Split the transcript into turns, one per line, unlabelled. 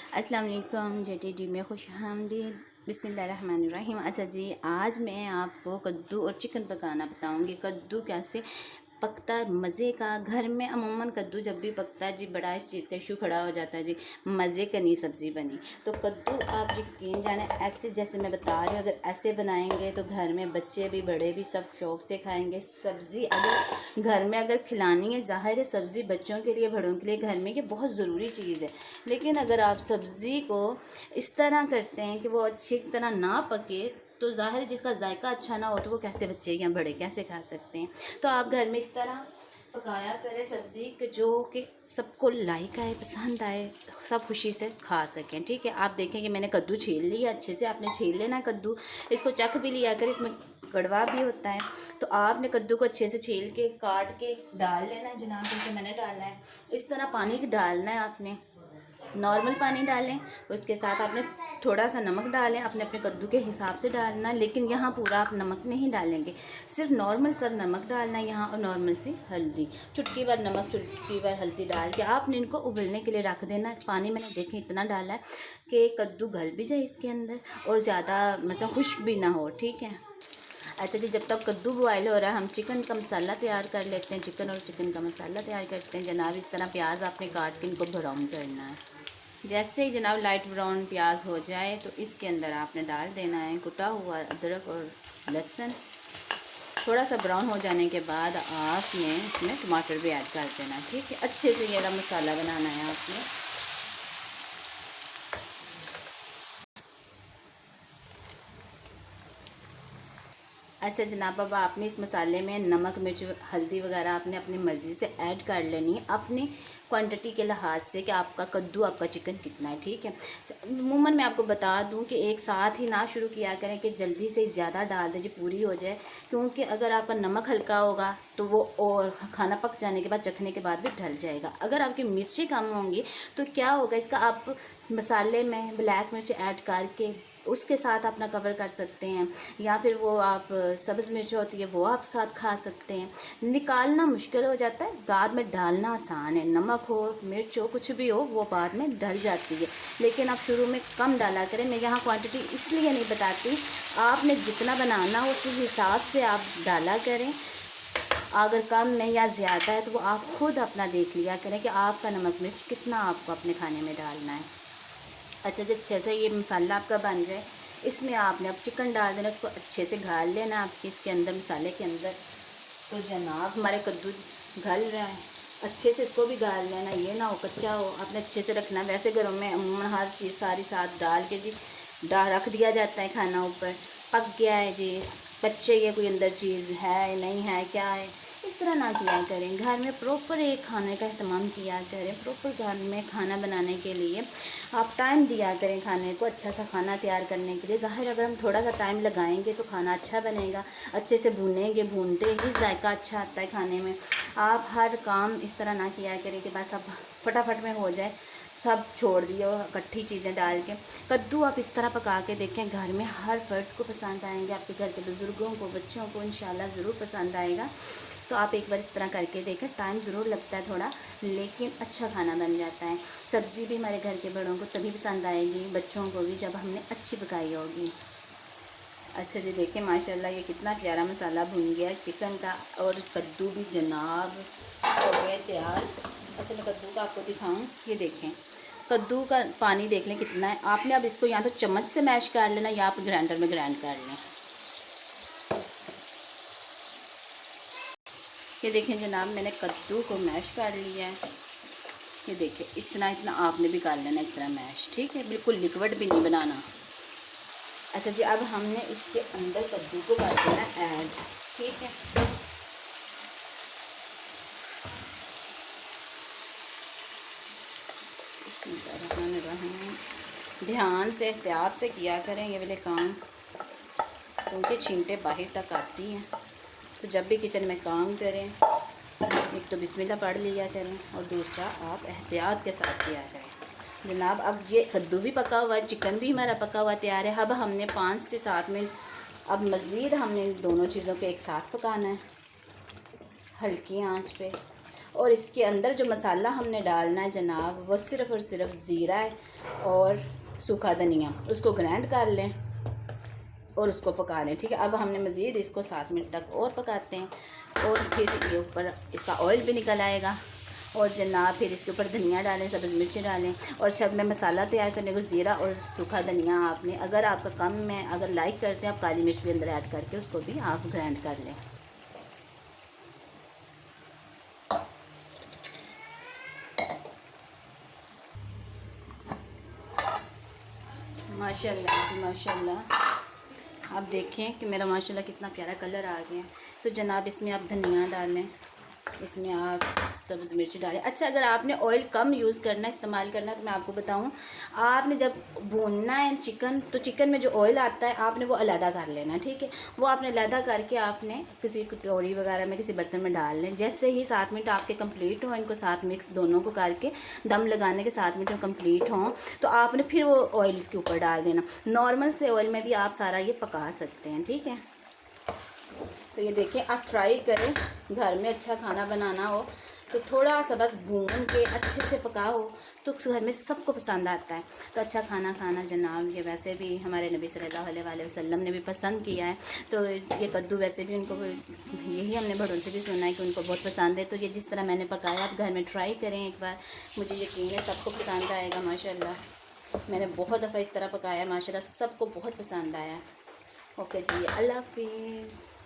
अस्सलाम वालेकुम JTD में खुश आमदीद। बिस्मिल्लाहिर्रहमानिर्रहीम। अच्छा जी, आज मैं आपको कद्दू और चिकन पकाना बताऊंगी। कद्दू कैसे पकता है मज़े का। घर में अमूमन कद्दू जब भी पकता है जी बड़ा इस चीज़ का इशू खड़ा हो जाता है जी, मज़े का नहीं सब्ज़ी बनी। तो कद्दू आप यकीन जाने ऐसे जैसे मैं बता रही हूँ, अगर ऐसे बनाएंगे तो घर में बच्चे भी बड़े भी सब शौक़ से खाएंगे। सब्ज़ी अगर घर में अगर खिलानी है, ज़ाहिर है सब्ज़ी बच्चों के लिए बड़ों के लिए घर में ये बहुत ज़रूरी चीज़ है। लेकिन अगर आप सब्ज़ी को इस तरह करते हैं कि वो अच्छी तरह ना पके, तो ज़ाहिर है जिसका जायका अच्छा ना हो तो वो कैसे बच्चे या बड़े कैसे खा सकते हैं। तो आप घर में इस तरह पकाया करें सब्ज़ी कि जो कि सबको लाइक आए, पसंद आए, सब खुशी से खा सकें। ठीक है, आप देखें कि मैंने कद्दू छील लिया अच्छे से। आपने छील लेना कद्दू, इसको चख भी लिया कर, इसमें कड़वा भी होता है। तो आपने कद्दू को अच्छे से छील के काट के डाल लेना है जनाब, जैसे मैंने डालना है। इस तरह पानी डालना है आपने, नॉर्मल पानी डालें। उसके साथ आपने थोड़ा सा नमक डालें, अपने अपने कद्दू के हिसाब से डालना। लेकिन यहाँ पूरा आप नमक नहीं डालेंगे, सिर्फ नॉर्मल सा नमक डालना है यहाँ, और नॉर्मल सी हल्दी, चुटकी भर नमक चुटकी भर हल्दी डाल के आपने इनको उबलने के लिए रख देना। पानी मैंने देखें इतना डाला है कि कद्दू गल भी जाए इसके अंदर और ज़्यादा मतलब खुश्क भी ना हो। ठीक है। अच्छा जी, जब तक कद्दू बॉयल हो रहा है हम चिकन का मसाला तैयार कर लेते हैं। चिकन का मसाला तैयार करते हैं जनाब। इस तरह प्याज आपने काट के इनको ब्राउन करना है। जैसे ही जनाब लाइट ब्राउन प्याज हो जाए तो इसके अंदर आपने डाल देना है कुटा हुआ अदरक और लहसुन। थोड़ा सा ब्राउन हो जाने के बाद आपने इसमें टमाटर भी ऐड कर देना। ठीक है, अच्छे से ये मसाला बनाना है आपने। अच्छा जनाब, अब आपने इस मसाले में नमक मिर्च हल्दी वगैरह आपने अपनी मर्ज़ी से ऐड कर लेनी है, अपनी क्वांटिटी के लिहाज से कि आपका कद्दू आपका चिकन कितना है। ठीक है, अमूमन मैं आपको बता दूं कि एक साथ ही ना शुरू किया करें कि जल्दी से ज़्यादा डाल दीजिए पूरी हो जाए, क्योंकि अगर आपका नमक हल्का होगा तो वो और खाना पक जाने के बाद चखने के बाद भी ढल जाएगा। अगर आपकी मिर्ची कम होंगी तो क्या होगा, इसका आप मसाले में ब्लैक मिर्च ऐड करके उसके साथ अपना कवर कर सकते हैं, या फिर वो आप सब्ज़ मिर्च होती है वो आप साथ खा सकते हैं। निकालना मुश्किल हो जाता है, बाद में डालना आसान है। नमक हो मिर्च हो कुछ भी हो वो बाद में डल जाती है, लेकिन आप शुरू में कम डाला करें। मैं यहाँ क्वांटिटी इसलिए नहीं बताती, आपने जितना बनाना हो उस हिसाब से आप डाला करें। अगर कम में या ज़्यादा है तो वो आप खुद अपना देख लिया करें कि आपका नमक मिर्च कितना आपको अपने खाने में डालना है। अच्छा जी, अच्छे से ये मसाला आपका बन जाए, इसमें आपने अब चिकन डाल देना, उसको अच्छे से घाल लेना आपके इसके अंदर मसाले के अंदर। तो जनाब हमारे कद्दू घल रहा है, अच्छे से इसको भी गाल लेना, ये ना हो कच्चा हो, आपने अच्छे से रखना। वैसे घरों में अमूमन हर चीज़ सारी साथ डाल के जी रख दिया जाता है खाना ऊपर, पक गया है जी, बच्चे ये कोई अंदर चीज़ है नहीं है क्या है, इस तरह ना किया करें। घर में प्रॉपर एक खाने का अहतमाम किया करें। प्रॉपर घर में खाना बनाने के लिए आप टाइम दिया करें खाने को, अच्छा सा खाना तैयार करने के लिए। ज़ाहिर अगर हम थोड़ा सा टाइम लगाएंगे तो खाना अच्छा बनेगा, अच्छे से भूनेंगे, भूनते ही जायका अच्छा आता है खाने में। आप हर काम इस तरह ना किया करें कि बस अब फटाफट में हो जाए, सब छोड़ दिए और इकट्ठी चीज़ें डाल के। कद्दू आप इस तरह पका के देखें, घर में हर फर्द को पसंद आएंगे, आपके घर के बुज़ुर्गों को बच्चों को इंशाल्लाह ज़रूर पसंद आएगा। तो आप एक बार इस तरह करके देखें। टाइम ज़रूर लगता है थोड़ा, लेकिन अच्छा खाना बन जाता है। सब्ज़ी भी हमारे घर के बड़ों को तभी पसंद आएगी, बच्चों को भी, जब हमने अच्छी पकाई होगी। अच्छा जी, देखें माशाल्लाह ये कितना प्यारा मसाला भुन गया चिकन का, और कद्दू भी जनाब हो गया तैयार। अच्छा मैं कद्दू का आपको दिखाऊं, ये देखें कद्दू का पानी देख लें कितना है। आपने अब इसको या तो चम्मच से मैश कर लेना या आप ग्राइंडर में ग्राइंड कर लें। ये देखें जनाब, मैंने कद्दू को मैश कर लिया है। ये देखिए इतना इतना आपने भी कर लेना इस तरह मैश। ठीक है, बिल्कुल लिक्विड भी नहीं बनाना। अच्छा जी, अब हमने इसके अंदर कद्दू को कर देना ऐड। ठीक है, ध्यान से एहतियात से किया करें ये वाले काम, क्योंकि छींटे बाहर तक आती हैं। तो जब भी किचन में काम करें, एक तो बिस्मिल्लाह पढ़ लिया करें और दूसरा आप एहतियात के साथ किया करें। जनाब अब ये कद्दू भी पका हुआ है, चिकन भी हमारा पका हुआ तैयार है। अब हमने 5 से 7 मिनट अब मज़ीद हमने दोनों चीज़ों को एक साथ पकाना है हल्की आंच पे। और इसके अंदर जो मसाला हमने डालना है जनाब, वो सिर्फ़ और सिर्फ ज़ीरा है और सूखा धनिया। उसको ग्राइंड कर लें और उसको पका लें, ठीक है। अब हमने मज़ीद इसको 7 मिनट तक और पकाते हैं, और फिर ये ऊपर इसका ऑयल भी निकल आएगा। और जनाब फिर इसके ऊपर धनिया डालें, सब्ज़ मिर्ची डालें। और जब मैं मसाला तैयार करने को ज़ीरा और सूखा धनिया आपने, अगर आपका कम में अगर लाइक करते हैं, आप काली मिर्च भी अंदर ऐड करके उसको भी आप ग्राइंड कर लें। माशाल्लाह जी माशाल्लाह। आप देखें कि मेरा माशाल्लाह कितना प्यारा कलर आ गया है। तो जनाब इसमें आप धनिया डालें, इसमें आप सब्ज़ मिर्ची डालें। अच्छा, अगर आपने ऑयल कम यूज़ करना इस्तेमाल करना है तो मैं आपको बताऊं, आपने जब भूनना है चिकन, तो चिकन में जो ऑयल आता है आपने वो अलहदा कर लेना है, ठीक है। वो आपने अलहदा करके आपने किसी कटोरी वगैरह में किसी बर्तन में डाल लें। जैसे ही 7 मिनट आपके कंप्लीट हों, इनको साथ मिक्स दोनों को करके दम लगाने के 7 मिनट कंप्लीट हों, तो आपने फिर वो ऑयल इसके ऊपर डाल देना। नॉर्मल से ऑयल में भी आप सारा ये पका सकते हैं, ठीक है। तो ये देखें, आप ट्राई करें, घर में अच्छा खाना बनाना हो तो थोड़ा सा बस भून के अच्छे से पकाओ तो घर में सबको पसंद आता है। तो अच्छा खाना खाना जनाब, ये वैसे भी हमारे नबी सल्लल्लाहु अलैहि वसल्लम ने भी पसंद किया है। तो ये कद्दू वैसे भी उनको, यही हमने बड़ों से भी सुना है कि उनको बहुत पसंद है। तो ये जिस तरह मैंने पकाया आप घर में ट्राई करें एक बार, मुझे यकीन है सबको पसंद आएगा माशाल्लाह। मैंने बहुत दफ़ा इस तरह पकाया माशाल्लाह, सबको बहुत पसंद आया। ओके जी, अल्लाह हाफिज़।